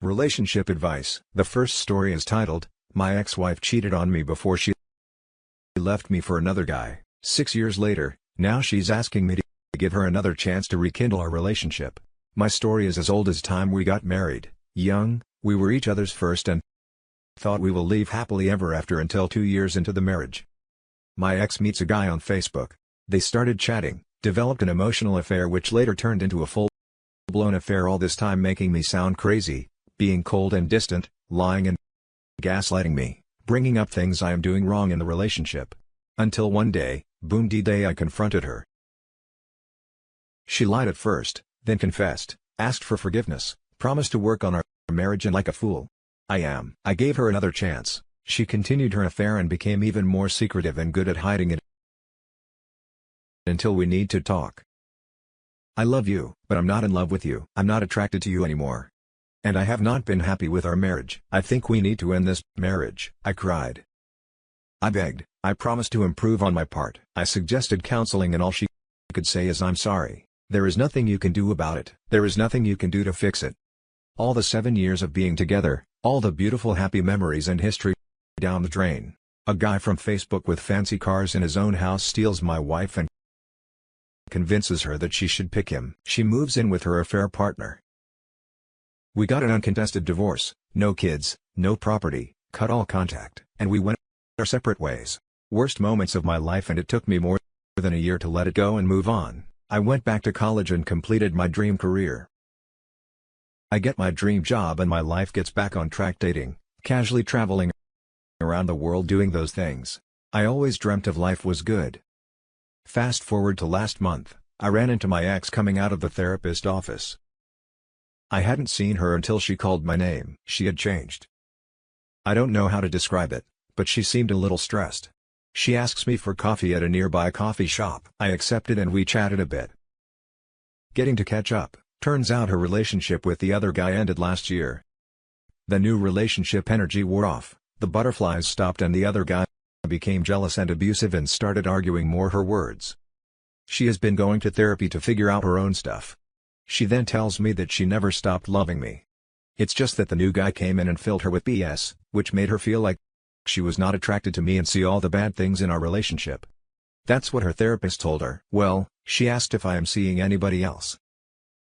Relationship advice. The first story is titled, "My ex-wife cheated on me before she left me for another guy. 6 years later, now she's asking me to give her another chance to rekindle our relationship. My story is as old as time. We got married, young, we were each other's first and thought we will live happily ever after until 2 years into the marriage. My ex meets a guy on Facebook. They started chatting, developed an emotional affair which later turned into a full-blown affair, all this time making me sound crazy, being cold and distant, lying and gaslighting me, bringing up things I am doing wrong in the relationship. Until one day, boom D-Day, I confronted her. She lied at first, then confessed, asked for forgiveness, promised to work on our marriage, and like a fool I gave her another chance. She continued her affair and became even more secretive and good at hiding it until we need to talk. I love you, but I'm not in love with you. I'm not attracted to you anymore. And I have not been happy with our marriage. I think we need to end this marriage. I cried. I begged. I promised to improve on my part. I suggested counseling and all she could say is, "I'm sorry. There is nothing you can do about it. There is nothing you can do to fix it." All the 7 years of being together, all the beautiful happy memories and history down the drain. A guy from Facebook with fancy cars in his own house steals my wife and convinces her that she should pick him. She moves in with her affair partner. We got an uncontested divorce, no kids, no property, cut all contact, and we went our separate ways. Worst moments of my life, and it took me more than a year to let it go and move on. I went back to college and completed my dream career. I get my dream job and my life gets back on track, dating, casually traveling around the world doing those things I always dreamt of. Life was good. Fast forward to last month, I ran into my ex coming out of the therapist office. I hadn't seen her until she called my name. She had changed. I don't know how to describe it, but she seemed a little stressed. She asks me for coffee at a nearby coffee shop. I accepted and we chatted a bit. Getting to catch up, turns out her relationship with the other guy ended last year. The new relationship energy wore off, the butterflies stopped, and the other guy became jealous and abusive and started arguing more. Her words. She has been going to therapy to figure out her own stuff. She then tells me that she never stopped loving me. It's just that the new guy came in and filled her with BS, which made her feel like she was not attracted to me and see all the bad things in our relationship. That's what her therapist told her. Well, she asked if I am seeing anybody else.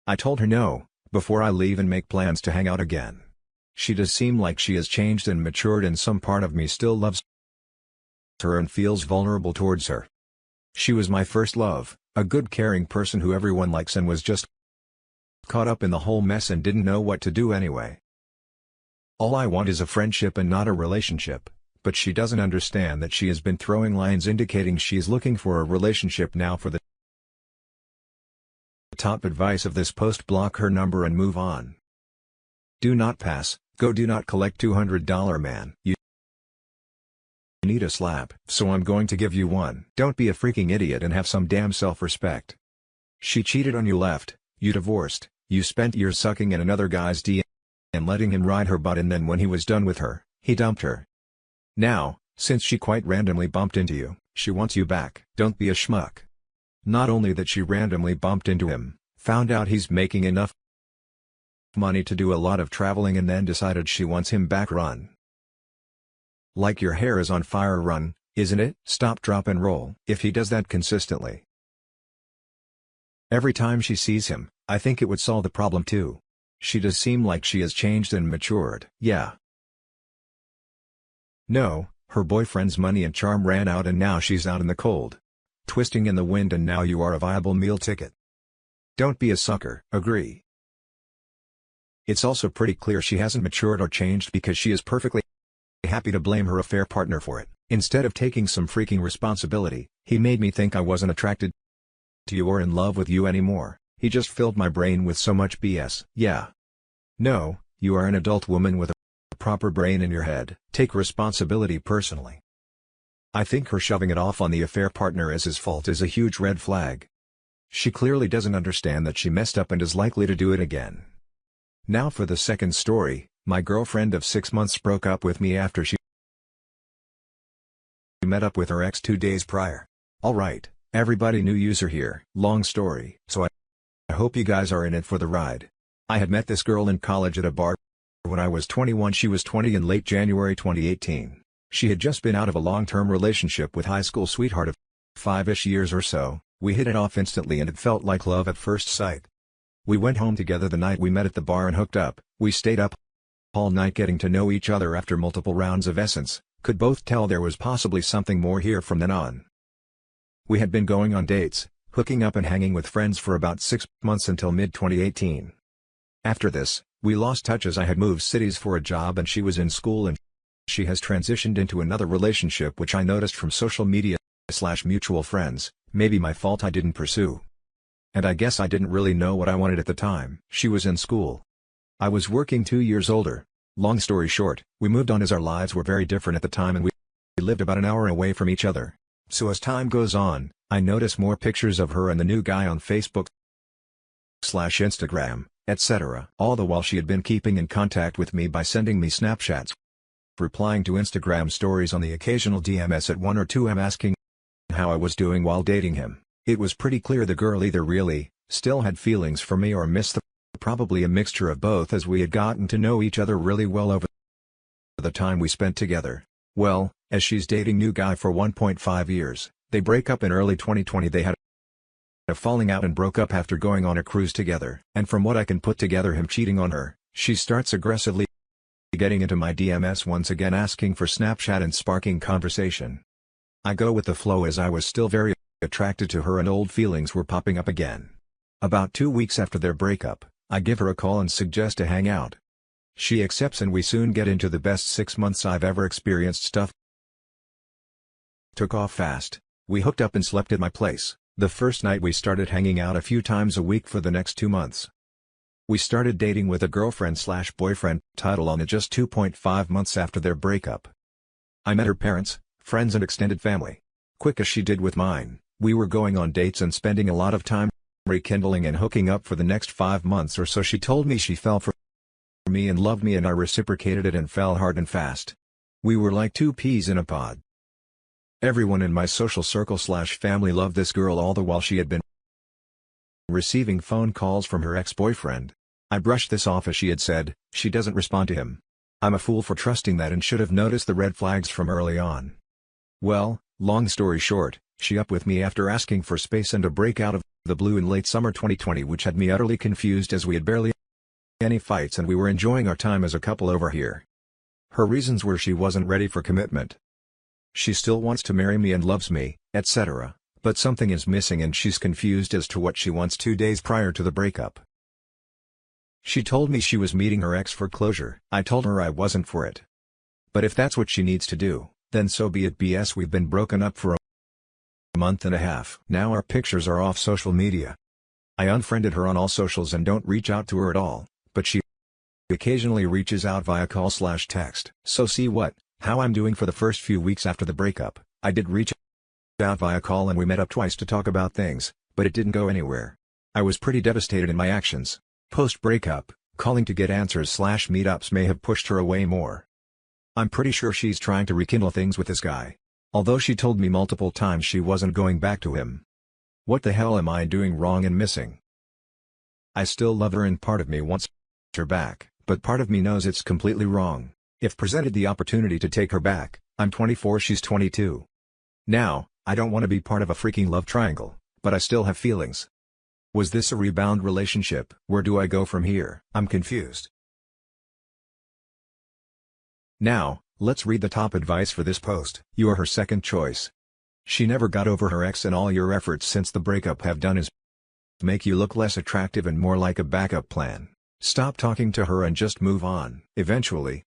I told her no, before I leave and make plans to hang out again. She does seem like she has changed and matured, and some part of me still loves her and feels vulnerable towards her. She was my first love, a good caring person who everyone likes, and was just caught up in the whole mess and didn't know what to do anyway. All I want is a friendship and not a relationship, but she doesn't understand that she has been throwing lines indicating she is looking for a relationship now. For the top advice of this post: block her number and move on. Do not pass, go. Do not collect $200 man. You need a slap, so I'm going to give you one. Don't be a freaking idiot and have some damn self-respect. She cheated on you, left, you divorced, you spent years sucking in another guy's DM and letting him ride her butt, and then when he was done with her, he dumped her. Now, since she quite randomly bumped into you, she wants you back. Don't be a schmuck. Not only that she randomly bumped into him, found out he's making enough money to do a lot of traveling, and then decided she wants him back. Run. Like your hair is on fire. Run, isn't it? Stop, drop and roll. If he does that consistently, every time she sees him, I think it would solve the problem too. She does seem like she has changed and matured. Yeah. No, her boyfriend's money and charm ran out and now she's out in the cold, twisting in the wind, and now you are a viable meal ticket. Don't be a sucker. Agree. It's also pretty clear she hasn't matured or changed, because she is perfectly happy to blame her affair partner for it. Instead of taking some freaking responsibility, he made me think I wasn't attracted to you or in love with you anymore. He just filled my brain with so much BS. Yeah. No, you are an adult woman with a proper brain in your head. Take responsibility personally. I think her shoving it off on the affair partner as his fault is a huge red flag. She clearly doesn't understand that she messed up and is likely to do it again. Now for the second story. My girlfriend of 6 months broke up with me after she met up with her ex 2 days prior. Alright, everybody, new user here. Long story, so I hope you guys are in it for the ride. I had met this girl in college at a bar When I was 21, she was 20 in late January 2018. She had just been out of a long-term relationship with high school sweetheart of 5-ish years or so. We hit it off instantly and it felt like love at first sight. We went home together the night we met at the bar and hooked up. We stayed up all night getting to know each other after multiple rounds of essence, could both tell there was possibly something more here from then on. We had been going on dates, hooking up and hanging with friends for about 6 months until mid-2018. After this, we lost touch as I had moved cities for a job and she was in school and she has transitioned into another relationship which I noticed from social media / mutual friends. Maybe my fault I didn't pursue. And I guess I didn't really know what I wanted at the time. She was in school. I was working 2 years older. Long story short, we moved on as our lives were very different at the time and we lived about an hour away from each other. So as time goes on, I notice more pictures of her and the new guy on Facebook / Instagram, etc. All the while she had been keeping in contact with me by sending me Snapchats, replying to Instagram stories on the occasional DMS at 1 or 2 am asking how I was doing while dating him. It was pretty clear the girl either really, still had feelings for me or missed probably a mixture of both as we had gotten to know each other really well over the time we spent together. Well, as she's dating new guy for 1.5 years, they break up in early 2020. They had a falling out and broke up after going on a cruise together. And from what I can put together him cheating on her, she starts aggressively getting into my DMS once again asking for Snapchat and sparking conversation. I go with the flow as I was still very attracted to her and old feelings were popping up again. About 2 weeks after their breakup, I give her a call and suggest to hang out. She accepts and we soon get into the best 6 months I've ever experienced. Stuff took off fast. We hooked up and slept at my place. The first night we started hanging out a few times a week for the next 2 months. We started dating with a girlfriend/boyfriend title on it just 2.5 months after their breakup. I met her parents, friends and extended family. Quick as she did with mine, we were going on dates and spending a lot of time rekindling and hooking up for the next 5 months or so. She told me she fell for me and loved me and I reciprocated it and fell hard and fast. We were like 2 peas in a pod. Everyone in my social circle/family loved this girl all the while she had been receiving phone calls from her ex-boyfriend. I brushed this off as she had said, she doesn't respond to him. I'm a fool for trusting that and should have noticed the red flags from early on. Well, long story short, she up with me after asking for space and a break out of the blue in late summer 2020, which had me utterly confused as we had barely any fights and we were enjoying our time as a couple over here. Her reasons were she wasn't ready for commitment. She still wants to marry me and loves me, etc., but something is missing and she's confused as to what she wants. 2 days prior to the breakup, she told me she was meeting her ex for closure. I told her I wasn't for it. But if that's what she needs to do, then so be it. BS. We've been broken up for a month and a half. Now our pictures are off social media. I unfriended her on all socials and don't reach out to her at all, but she occasionally reaches out via call/text. So see how I'm doing. For the first few weeks after the breakup, I did reach out via call and we met up twice to talk about things, but it didn't go anywhere. I was pretty devastated in my actions. Post-breakup, calling to get answers/meetups may have pushed her away more. I'm pretty sure she's trying to rekindle things with this guy. Although she told me multiple times she wasn't going back to him. What the hell am I doing wrong and missing? I still love her and part of me wants her back, but part of me knows it's completely wrong. If presented the opportunity to take her back, I'm 24, she's 22. Now, I don't want to be part of a freaking love triangle, but I still have feelings. Was this a rebound relationship? Where do I go from here? I'm confused. Now, let's read the top advice for this post. You are her second choice. She never got over her ex and all your efforts since the breakup have done is make you look less attractive and more like a backup plan. Stop talking to her and just move on. Eventually,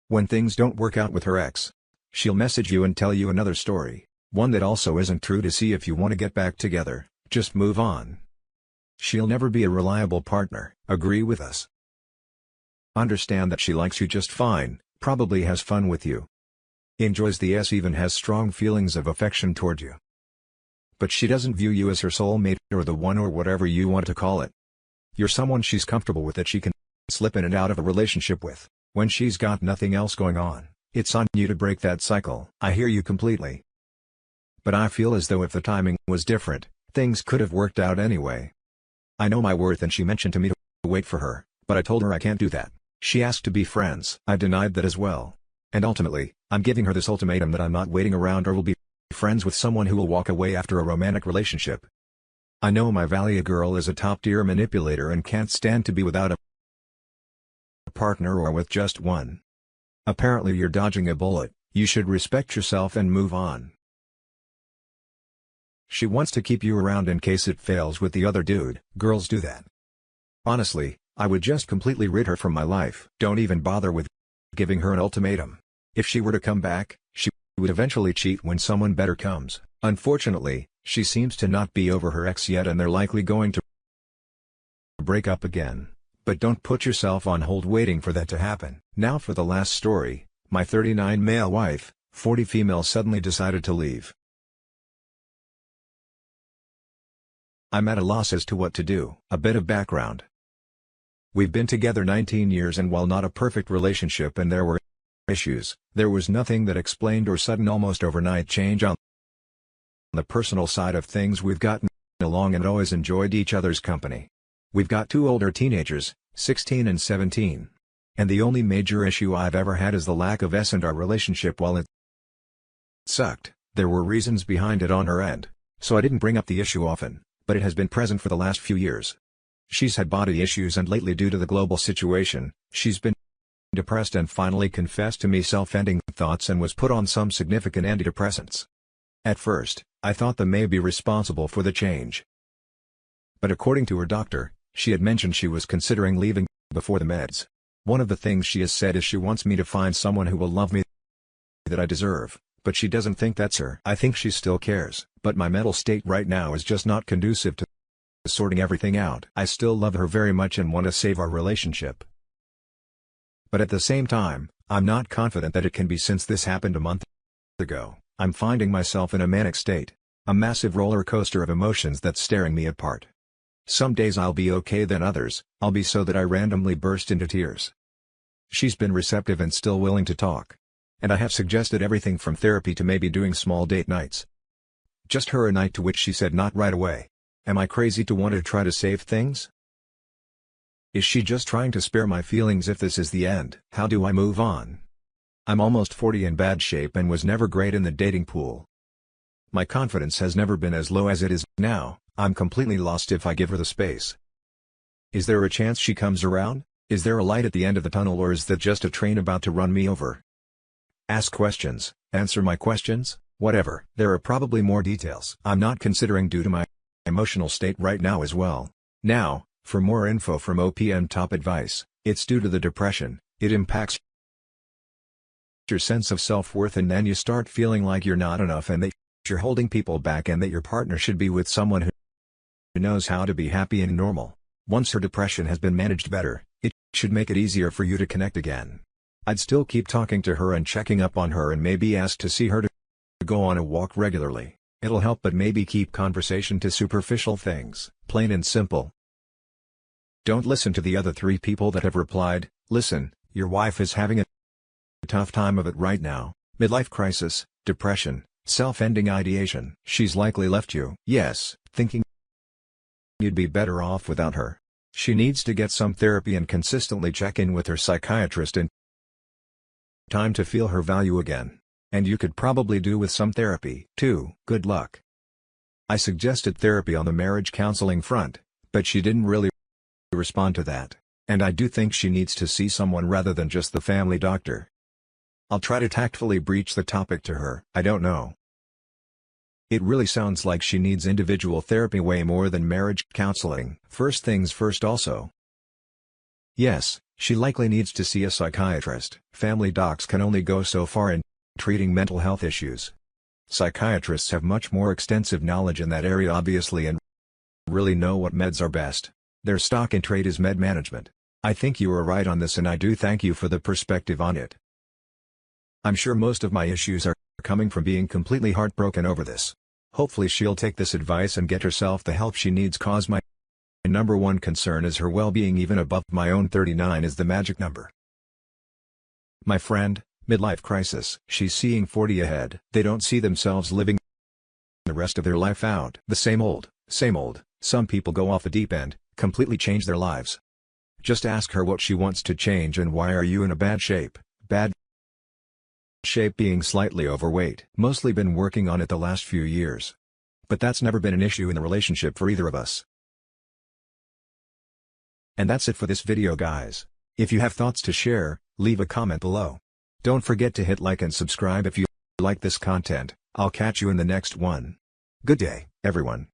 when things don't work out with her ex, she'll message you and tell you another story, one that also isn't true, to see if you want to get back together. Just move on. She'll never be a reliable partner. Agree with us. Understand that she likes you just fine, probably has fun with you, enjoys the S, even has strong feelings of affection toward you. But she doesn't view you as her soulmate or the one or whatever you want to call it. You're someone she's comfortable with, that she can slip in and out of a relationship with. When she's got nothing else going on, it's on you to break that cycle. I hear you completely. But I feel as though if the timing was different, things could have worked out anyway. I know my worth and she mentioned to me to wait for her, but I told her I can't do that. She asked to be friends. I denied that as well. And ultimately, I'm giving her this ultimatum that I'm not waiting around or will be friends with someone who will walk away after a romantic relationship. I know my value girl is a top-tier manipulator and can't stand to be without a partner or with just one. Apparently you're dodging a bullet, you should respect yourself and move on. She wants to keep you around in case it fails with the other dude. Girls do that. Honestly, I would just completely rid her from my life. Don't even bother with giving her an ultimatum. If she were to come back, she would eventually cheat when someone better comes. Unfortunately, she seems to not be over her ex yet and they're likely going to break up again. But don't put yourself on hold waiting for that to happen. Now for the last story. My 39 male wife, 40 female suddenly decided to leave. I'm at a loss as to what to do. A bit of background. We've been together 19 years and while not a perfect relationship and there were issues, there was nothing that explained or sudden almost overnight change on the personal side of things. We've gotten along and always enjoyed each other's company. We've got two older teenagers, 16 and 17. And the only major issue I've ever had is the lack of S in our relationship. While it sucked, there were reasons behind it on her end, so I didn't bring up the issue often, but it has been present for the last few years. She's had body issues and lately due to the global situation, she's been depressed and finally confessed to me self-ending thoughts and was put on some significant antidepressants. At first, I thought they may be responsible for the change. But according to her doctor, she had mentioned she was considering leaving before the meds. One of the things she has said is she wants me to find someone who will love me that I deserve, but she doesn't think that's her. I think she still cares, but my mental state right now is just not conducive to sorting everything out. I still love her very much and want to save our relationship. But at the same time, I'm not confident that it can be since this happened a month ago. I'm finding myself in a manic state, a massive roller coaster of emotions that's tearing me apart. Some days I'll be okay, then others, I'll be so that I randomly burst into tears. She's been receptive and still willing to talk. And I have suggested everything from therapy to maybe doing small date nights. Just her a night, to which she said not right away. Am I crazy to want to try to save things? Is she just trying to spare my feelings if this is the end? How do I move on? I'm almost 40 in bad shape and was never great in the dating pool. My confidence has never been as low as it is now. I'm completely lost if I give her the space. Is there a chance she comes around? Is there a light at the end of the tunnel, or is that just a train about to run me over? Ask questions, answer my questions, whatever. There are probably more details I'm not considering due to my emotional state right now as well. Now, for more info from OPM Top Advice, it's due to the depression. It impacts your sense of self-worth, and then you start feeling like you're not enough and that you're holding people back and that your partner should be with someone who knows how to be happy and normal. Once her depression has been managed better, it should make it easier for you to connect again. I'd still keep talking to her and checking up on her and maybe ask to see her to go on a walk regularly. It'll help, but maybe keep conversation to superficial things, plain and simple. Don't listen to the other 3 people that have replied. Listen, your wife is having a tough time of it right now. Midlife crisis, depression, self-ending ideation. She's likely left you. Yes, thinking you'd be better off without her. She needs to get some therapy and consistently check in with her psychiatrist in time to feel her value again. And you could probably do with some therapy, too. Good luck. I suggested therapy on the marriage counseling front, but she didn't really respond to that. And I do think she needs to see someone rather than just the family doctor. I'll try to tactfully breach the topic to her. I don't know. It really sounds like she needs individual therapy way more than marriage counseling. First things first also. Yes, she likely needs to see a psychiatrist. Family docs can only go so far in treating mental health issues. Psychiatrists have much more extensive knowledge in that area obviously and really know what meds are best. Their stock in trade is med management. I think you are right on this and I do thank you for the perspective on it. I'm sure most of my issues are coming from being completely heartbroken over this. Hopefully she'll take this advice and get herself the help she needs, cause my number one concern is her well-being. Even above my own 39 is the magic number. My friend, midlife crisis. She's seeing 40 ahead. They don't see themselves living the rest of their life out the same old, same old. Some people go off the deep end, completely change their lives. Just ask her what she wants to change and why are you in a bad shape. Bad shape being slightly overweight. Mostly been working on it the last few years. But that's never been an issue in the relationship for either of us. And that's it for this video, guys. If you have thoughts to share, leave a comment below. Don't forget to hit like and subscribe if you like this content. I'll catch you in the next one. Good day, everyone.